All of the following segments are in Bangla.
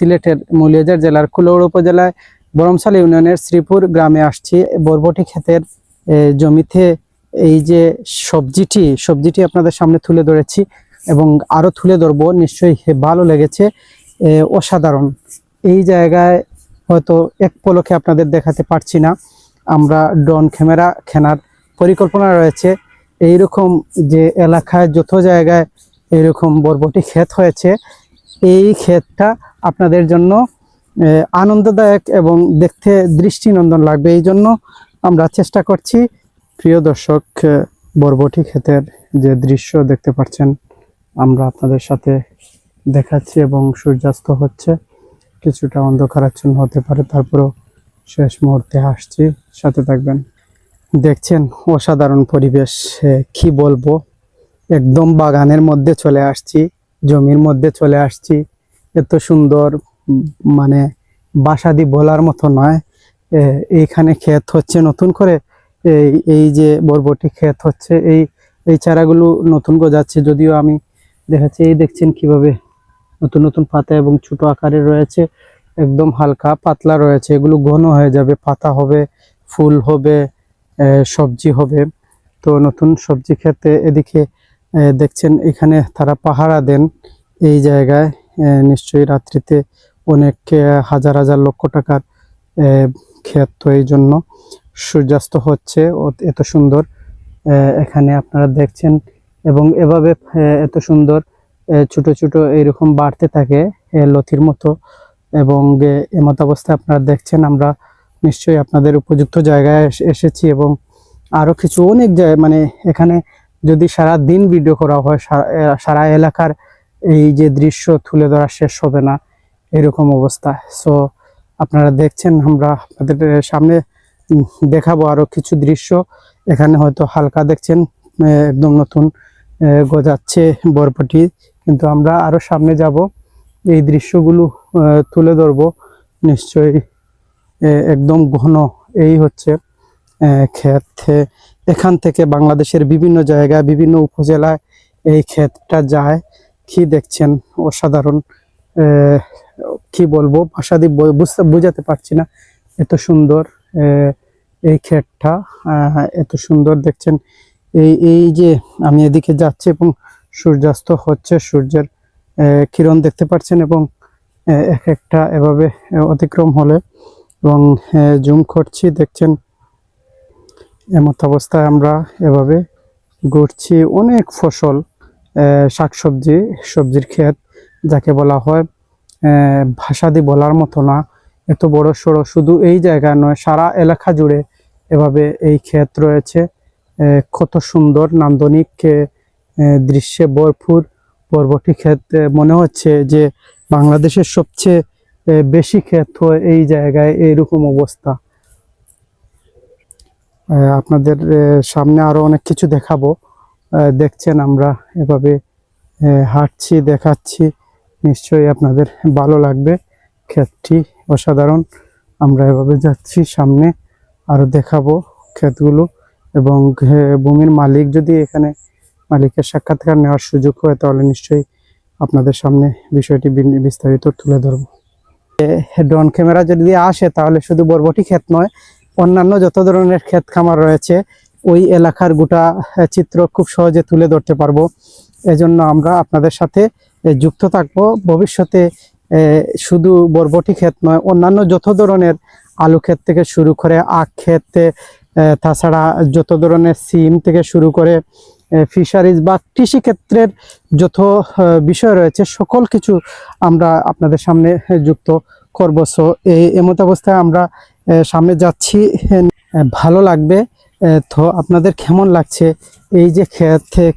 সিলেটের মৌলভীবাজার জেলার কুলাউড়া উপজেলায় বরমশাল ইউনিয়নের শ্রীপুর গ্রামে আসছি। বরবটি ক্ষেতের জমিতে এই যে সবজিটি আপনাদের সামনে তুলে ধরেছি এবং আরো তুলে ধরবো। নিশ্চয়ই ভালো লেগেছে, অসাধারণ। এই জায়গায় হয়তো এক পলকে আপনাদের দেখাতে পারছি না, আমরা ড্রোন ক্যামেরা কেনার পরিকল্পনা রয়েছে। এইরকম যে এলাকায় যত জায়গায় এরকম বরবটি ক্ষেত হয়েছে, এই ক্ষেতটা আপনাদের জন্য আনন্দদায়ক এবং দেখতে দৃষ্টিনন্দন লাগবে। এই জন্য আমরা চেষ্টা করছি। প্রিয় দর্শক, বরবটি ক্ষেতের যে দৃশ্য দেখতে পাচ্ছেন আমরা আপনাদের সাথে দেখাচ্ছি এবং সূর্যাস্ত হচ্ছে, কিছুটা অন্ধকারাচ্ছন্ন হতে পারে, তারপরেও শেষ মুহূর্তে আসছি, সাথে থাকবেন। দেখছেন অসাধারণ পরিবেশ, কি বলবো, একদম বাগানের মধ্যে চলে আসছি, জমির মধ্যে চলে আসছি। এত সুন্দর, মানে বাসাদি বলার মতো নয়। এইখানে ক্ষেত হচ্ছে নতুন করে, এই যে বরবটি ক্ষেত হচ্ছে, এই চারাগুলো নতুন গজাচ্ছে। যদিও আমি দেখাচ্ছি, এই দেখছেন কিভাবে নতুন নতুন পাতা এবং ছোট আকারে রয়েছে, একদম হালকা পাতলা রয়েছে। এগুলো ঘন হয়ে যাবে, পাতা হবে, ফুল হবে, সবজি হবে। তো নতুন সবজি খেতে এদিকে দেখছেন এখানে তারা পাহারা দেন এই জায়গায়। নিশ্চয়ই রাত্রিতে অনেক হাজার হাজার লক্ষ টাকার ক্ষেত, তো এই জন্য সূর্যাস্ত হচ্ছে এত সুন্দর এখানে আপনারা দেখছেন। এবং এভাবে এত সুন্দর ছোট ছোট এইরকম বাড়তে থাকে লতির মতো। এবং এমত অবস্থায় আপনারা দেখছেন আমরা নিশ্চয়ই আপনাদের উপযুক্ত জায়গায় এসেছি। এবং আরো কিছু অনেক জায়গায়, মানে এখানে যদি সারা দিন ভিডিও করা হয়, সারা এলাকার এই যে দৃশ্য তুলে ধরা শেষ হবে না, এরকম অবস্থা। সো আপনারা দেখছেন, আমরা আপনাদের সামনে দেখাবো আরো কিছু দৃশ্য। এখানে হয়তো হালকা দেখছেন একদম নতুন গজাচ্ছে বরবটি, কিন্তু আমরা আরো সামনে যাব, এই দৃশ্যগুলো তুলে ধরবো। নিশ্চয়ই একদম ঘন এই হচ্ছে ক্ষেত। এখান থেকে বাংলাদেশের বিভিন্ন জায়গায়, বিভিন্ন উপজেলায় এই ক্ষেতটা যায়। কি দেখছেন, অসাধারণ। কি বলবো, ভাষা দিয়ে বোঝাতে পারছি না, এত সুন্দর এই ক্ষেতটা, এত সুন্দর দেখছেন। এই যে আমি এদিকে যাচ্ছি এবং সূর্যাস্ত হচ্ছে, সূর্যের কিরণ দেখতে পাচ্ছেন। এবং এক একটা এভাবে অতিক্রম হলে এবং জুম করছি, দেখছেন এমত অবস্থায় আমরা এভাবে ঘুরছি। অনেক ফসল, শাকসবজি, সবজির ক্ষেত যাকে বলা হয়, ভাষা দিয়ে বলার মতো না, এত বড় সড়ো। শুধু এই জায়গা নয়, সারা এলাকা জুড়ে এভাবে এই ক্ষেত রয়েছে। কত সুন্দর নান্দনিক দৃশ্যে ভরপুর বরবটি ক্ষেত। মনে হচ্ছে যে বাংলাদেশের সবচেয়ে বেশি ক্ষেত হয় এই জায়গায়, এইরকম অবস্থা। আপনাদের সামনে আরো অনেক কিছু দেখাবো। দেখছেন আমরা এভাবে হাঁটছি, দেখাচ্ছি, নিশ্চয়ই আপনাদের ভালো লাগবে। ক্ষেতটি অসাধারণ। আমরা এভাবে যাচ্ছি, সামনে আরো দেখাবো ক্ষেতগুলো। এবং ভূমির মালিক, যদি এখানে মালিকের সাক্ষাৎকার নেওয়ার সুযোগ হয়, তাহলে নিশ্চয়ই আপনাদের সামনে বিষয়টি বিস্তারিত তুলে ধরবো। ড্রোন ক্যামেরা যদি আসে, তাহলে শুধু বরবটি ক্ষেত নয়, অন্যান্য যত ধরনের ক্ষেত খামার রয়েছে ওই এলাকার গোটা চিত্র খুব সহজে তুলে ধরতে পারবো। এজন্য আমরা আপনাদের সাথে যুক্ত থাকবো ভবিষ্যতে। শুধু বরবটি ক্ষেত নয়, অন্যান্য যত ধরনের আলু ক্ষেত থেকে শুরু করে আখ ক্ষেত, তাছাড়া যত ধরনের সিম থেকে শুরু করে ফিশারিজ বা কৃষিক্ষেত্রের যত বিষয় রয়েছে, সকল কিছু আমরা আপনাদের সামনে যুক্ত করবো। সো এমত অবস্থায় আমরা সামনে যাচ্ছি, ভালো লাগবে। তো আপনাদের কেমন লাগছে, এই যে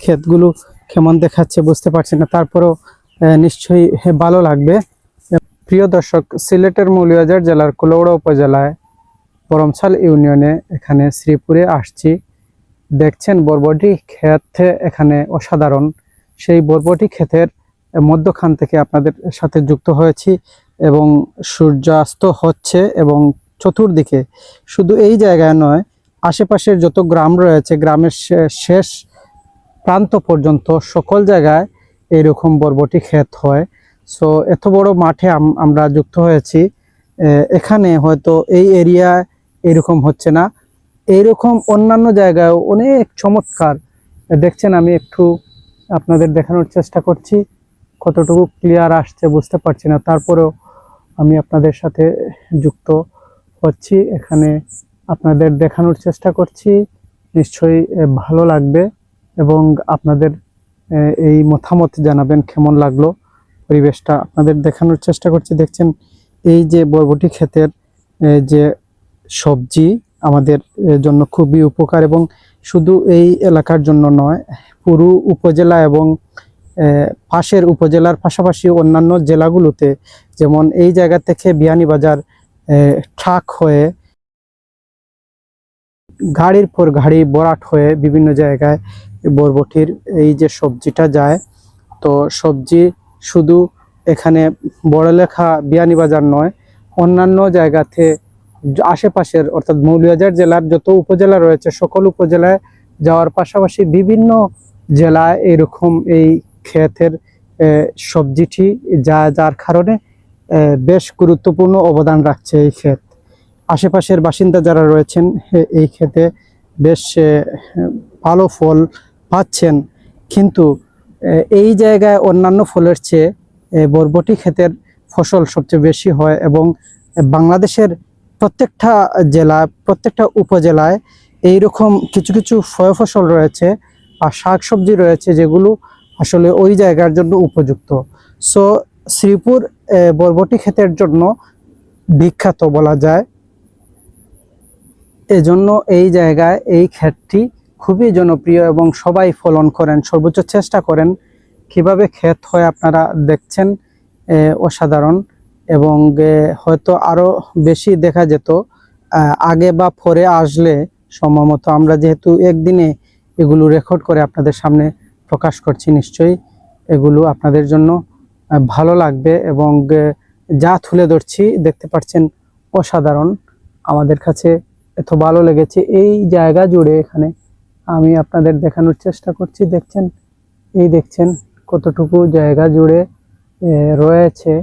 ক্ষেতগুলো কেমন দেখাচ্ছে বুঝতে পারছি না, তারপরেও নিশ্চয়ই ভালো লাগবে। প্রিয় দর্শক, সিলেটের মৌলভীবাজার জেলার কুলাউড়া উপজেলায় বরমশাল ইউনিয়নে এখানে শ্রীপুরে আসছি। দেখছেন বরবটি ক্ষেত এখানে অসাধারণ। সেই বরবটি ক্ষেতের মধ্যখান থেকে আপনাদের সাথে যুক্ত হয়েছি এবং সূর্যাস্ত হচ্ছে। এবং চতুর্দিকে শুধু এই জায়গায় নয়, আশেপাশের যত গ্রাম রয়েছে, গ্রামের শেষ প্রান্ত পর্যন্ত সকল জায়গায় এরকম বরবটি ক্ষেত হয়। সো এত বড় মাঠে আমরা যুক্ত হয়েছি। এখানে হয়তো এই এরিয়া এরকম হচ্ছে না, এইরকম অন্যান্য জায়গায় অনেক চমৎকার দেখছেন। আমি একটু আপনাদের দেখানোর চেষ্টা করছি, কতটুকু ক্লিয়ার আসছে বুঝতে পারছি না, তারপরেও আমি আপনাদের সাথে যুক্ত হচ্ছি, এখানে আপনাদের দেখানোর চেষ্টা করছি। নিশ্চয়ই ভালো লাগবে এবং আপনাদের এই মতামত জানাবেন কেমন লাগলো পরিবেশটা। আপনাদের দেখানোর চেষ্টা করছি। দেখছেন এই যে বরবটি ক্ষেতের যে সবজি আমাদের জন্য খুবই উপকার, এবং শুধু এই এলাকার জন্য নয়, পুরো উপজেলা এবং পাশের উপজেলার পাশাপাশি অন্যান্য জেলাগুলোতে, যেমন এই জায়গা থেকে বিয়ানীবাজার ট্রাক হয়ে গাড়ির পর গাড়ি বরাট হয়ে বিভিন্ন জায়গায় বরবটির এই যে সবজিটা যায়। তো সবজি শুধু এখানে বড়লেখা বিয়ানীবাজার নয়, অন্যান্য জায়গাতে আশেপাশের অর্থাৎ মৌলভীবাজার জেলার যত উপজেলা রয়েছে সকল উপজেলায় যাওয়ার পাশাপাশি বিভিন্ন জেলায় এরকম এই ক্ষেতের সবজিটি যার কারণে বেশ গুরুত্বপূর্ণ অবদান রাখছে এই ক্ষেত। আশেপাশের বাসিন্দা যারা রয়েছেন এই ক্ষেতে বেশ ভালো ফল পাচ্ছেন, কিন্তু এই জায়গায় অন্যান্য ফলের চেয়ে বরবটি ক্ষেতের ফসল সবচেয়ে বেশি হয়, এবং বাংলাদেশের প্রত্যেকটা জেলা প্রত্যেকটা উপজেলায় এইরকম কিছু কিছু ফসল রয়েছে আর শাকসবজি রয়েছে যেগুলো আসলে ওই জায়গার জন্য উপযুক্ত। সো শ্রীপুর বরবটি ক্ষেতের জন্য বিখ্যাত বলা যায়, এজন্য এই জায়গায় এই ক্ষেতটি খুবই জনপ্রিয় এবং সবাই ফলন করেন, সর্বোচ্চ চেষ্টা করেন। কিভাবে ক্ষেত হয় আপনারা দেখছেন, অসাধারণ। এবং হয়তো আরো বেশি দেখা যেত আগে বা পরে আসলে সময় মতো। আমরা যেহেতু একদিনে এগুলো রেকর্ড করে আপনাদের সামনে প্রকাশ করছি, নিশ্চয়ই এগুলো আপনাদের জন্য ভালো লাগবে। এবং যা তুলে ধরছি দেখতে পাচ্ছেন অসাধারণ, আমাদের কাছে এত ভালো লেগেছে এই জায়গা জুড়ে। এখানে আমি আপনাদের দেখানোর চেষ্টা করছি, দেখছেন দেখছেন কতটুকু জায়গা জুড়ে রয়েছে।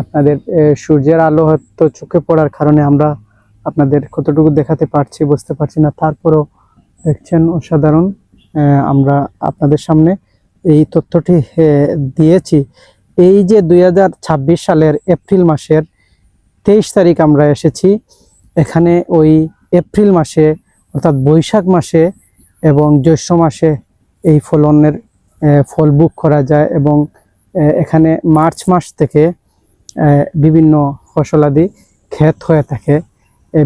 আপনাদের সূর্যের আলো হয়তো চোখে পড়ার কারণে আমরা আপনাদের কতটুকু দেখাতে পারছি বুঝতে পারছি না, তারপরও দেখছেন অসাধারণ। আমরা আপনাদের সামনে এই তথ্যটি দিয়েছি। এই যে 2026 সালের এপ্রিল মাসের 23 তারিখ আমরা এসেছি এখানে। ওই এপ্রিল মাসে অর্থাৎ বৈশাখ মাসে এবং জ্যৈষ্ঠ মাসে এই ফলনের ফল বুক করা যায়, এবং এখানে মার্চ মাস থেকে বিভিন্ন ফসলাদি ক্ষেত হয়ে থাকে।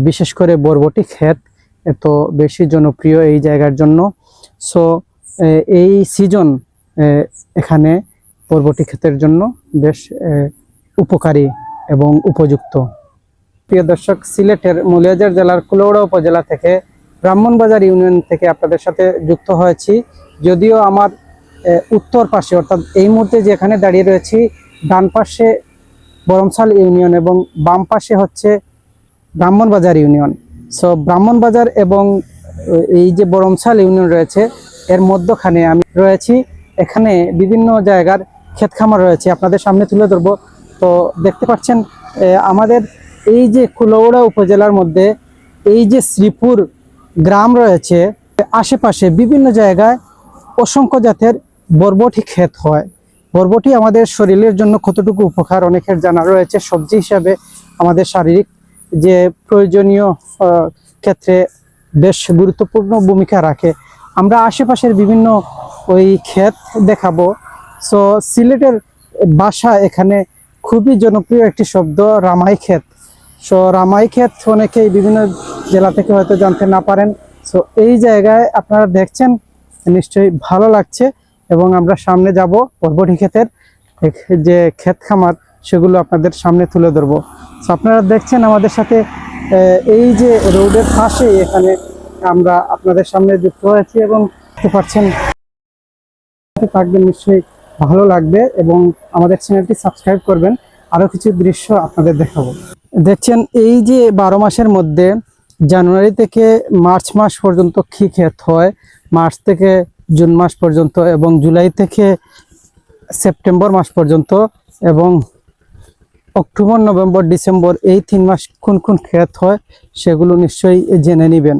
বিশেষ করে বরবটি ক্ষেত এত বেশি জনপ্রিয় এই জায়গার জন্য। সো এই সিজন এখানে বরবটি ক্ষেতের জন্য বেশ উপকারী এবং উপযুক্ত। প্রিয় দর্শক, সিলেটের মৌলভীবাজার জেলার কুলাউড়া উপজেলা থেকে ব্রাহ্মণবাজার ইউনিয়ন থেকে আপনাদের সাথে যুক্ত হয়েছি। যদিও আমার উত্তর পাশে অর্থাৎ এই মুহূর্তে যেখানে দাঁড়িয়ে রয়েছি ডান পাশে বরমশাল ইউনিয়ন এবং বাম পাশে হচ্ছে ব্রাহ্মণবাজার ইউনিয়ন। সো ব্রাহ্মণবাজার এবং এই যে বরমশাল ইউনিয়ন রয়েছে এর মধ্যখানে আমি রয়েছি। এখানে বিভিন্ন জায়গার ক্ষেত খামার রয়েছে, আপনাদের সামনে তুলে ধরবো। তো দেখতে পাচ্ছেন আমাদের এই যে কুলাউড়া উপজেলার মধ্যে এই যে শ্রীপুর গ্রাম রয়েছে, আশেপাশে বিভিন্ন জায়গায় অসংখ্য জাতের বরবটি ক্ষেত হয়। বরবটি আমাদের শরীরের জন্য কতটুকু উপকার অনেকের জানা রয়েছে। সবজি হিসাবে আমাদের শারীরিক যে প্রয়োজনীয় ক্ষেত্রে বেশ গুরুত্বপূর্ণ ভূমিকা রাখে। আমরা আশেপাশের বিভিন্ন ওই ক্ষেত দেখাবো। সো সিলেটের ভাষা এখানে খুবই জনপ্রিয় একটি শব্দ রামাই ক্ষেত। সো রামাই ক্ষেত অনেকেই বিভিন্ন জেলা থেকে হয়তো জানতে না পারেন। সো এই জায়গায় আপনারা দেখছেন নিশ্চয়ই ভালো লাগছে, এবং আমরা সামনে যাব বরবটি ক্ষেতের যে ক্ষেত খামার সেগুলো আপনাদের সামনে তুলে ধরবো। সো আপনারা দেখছেন আমাদের সাথে এই যে রোডের পাশে এখানে আমরা আপনাদের সামনে যুক্ত হয়েছি, এবং দেখতে পাচ্ছেন থাকবেন, নিশ্চয়ই ভালো লাগবে এবং আমাদের চ্যানেলটি সাবস্ক্রাইব করবেন। আরো কিছু দৃশ্য আপনাদের দেখাবো। দেখছেন এই যে 12 মাসের মধ্যে জানুয়ারি থেকে মার্চ মাস পর্যন্ত কি ক্ষেত হয়, মার্চ থেকে জুন মাস পর্যন্ত এবং জুলাই থেকে সেপ্টেম্বর মাস পর্যন্ত এবং অক্টোবর, নভেম্বর, ডিসেম্বর এই 3 মাস কোন কোন ক্ষেত হয় সেগুলো নিশ্চয়ই জেনে নেবেন।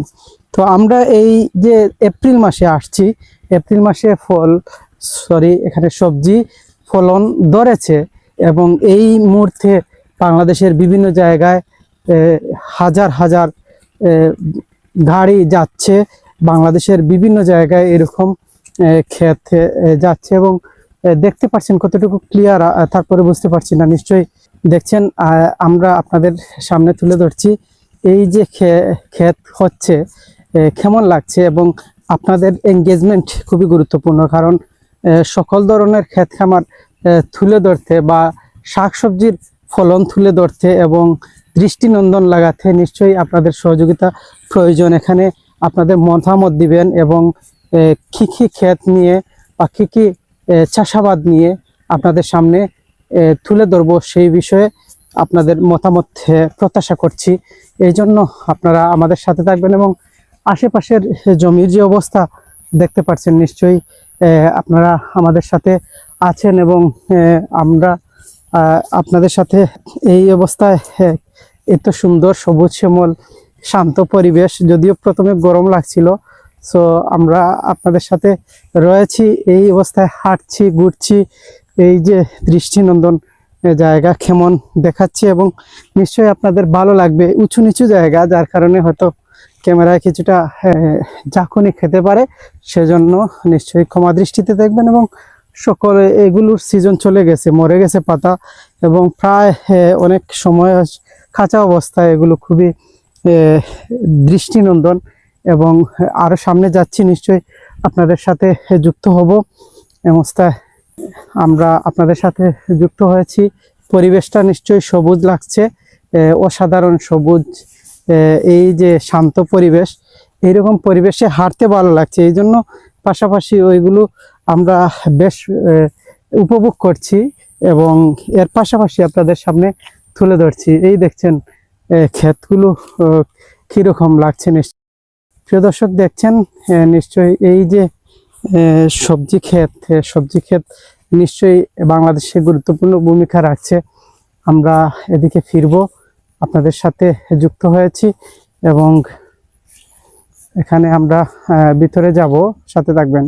তো আমরা এই যে এপ্রিল মাসে আসছি, এপ্রিল মাসে এখানে সবজি ফলন ধরেছে এবং এই মুহূর্তে বাংলাদেশের বিভিন্ন জায়গায় হাজার হাজার গাড়ি যাচ্ছে, বাংলাদেশের বিভিন্ন জায়গায় এরকম ক্ষেত যাচ্ছে এবং দেখতে পাচ্ছেন কতটুকু ক্লিয়ার, তারপরে বুঝতে পারছি না, নিশ্চয়ই দেখছেন। আমরা আপনাদের সামনে তুলে ধরছি এই যে ক্ষেত হচ্ছে কেমন লাগছে, এবং আপনাদের এঙ্গেজমেন্ট খুবই গুরুত্বপূর্ণ, কারণ সকল ধরনের ক্ষেত খামার তুলে ধরতে বা শাকসবজির ফলন তুলে ধরতে এবং দৃষ্টিনন্দন লাগাতে নিশ্চয়ই আপনাদের সহযোগিতা প্রয়োজন। এখানে আপনাদের মতামত দিবেন এবং কী কী ক্ষেত নিয়ে বা কী কী চাষাবাদ নিয়ে আপনাদের সামনে তুলে ধরবো সেই বিষয়ে আপনাদের মতামত প্রত্যাশা করছি। এই জন্য আপনারা আমাদের সাথে থাকবেন এবং আশেপাশের জমির যে অবস্থা দেখতে পাচ্ছেন, নিশ্চয়ই আপনারা আমাদের সাথে আছেন এবং আমরা আপনাদের সাথে এই অবস্থায় এত সুন্দর সবুজ শ্যামল শান্ত পরিবেশ, যদিও প্রথমে গরম লাগছিল, সো আমরা আপনাদের সাথে রয়েছি, এই অবস্থায় হাঁটছি, ঘুরছি, এই যে দৃষ্টিনন্দন জায়গা কেমন দেখাচ্ছে এবং নিশ্চয়ই আপনাদের ভালো লাগবে। উঁচু নিচু জায়গা, যার কারণে হয়তো ক্যামেরায় কিছুটা ঝাঁকুনি খেতে পারে, সেজন্য নিশ্চয়ই ক্ষমা দৃষ্টিতে দেখবেন। এবং সকলে এগুলোর সিজন চলে গেছে, মরে গেছে পাতা এবং প্রায় অনেক সময় কাঁচা অবস্থায়, এগুলো খুবই দৃষ্টিনন্দন এবং আরো সামনে যাচ্ছি, নিশ্চয়ই আপনাদের সাথে যুক্ত হব। অবস্থায় আমরা আপনাদের সাথে যুক্ত হয়েছি, পরিবেশটা নিশ্চয়ই সবুজ লাগছে, অসাধারণ সবুজ, এই যে শান্ত পরিবেশ, এইরকম পরিবেশে হাঁটতে ভালো লাগছে, এই জন্য পাশাপাশি ওইগুলো আমরা বেশ উপভোগ করছি এবং এর পাশাপাশি আপনাদের সামনে তুলে ধরছি। এই দেখছেন ক্ষেতগুলো কীরকম লাগছে। নিশ্চয় প্রিয় দর্শক দেখছেন নিশ্চয়ই এই যে সবজি ক্ষেত নিশ্চয়ই বাংলাদেশে গুরুত্বপূর্ণ ভূমিকা রাখছে। আমরা এদিকে ফিরবো, আপনাদের সাথে যুক্ত হয়েছি এবং এখানে আমরা ভিতরে যাব, সাথে থাকবেন।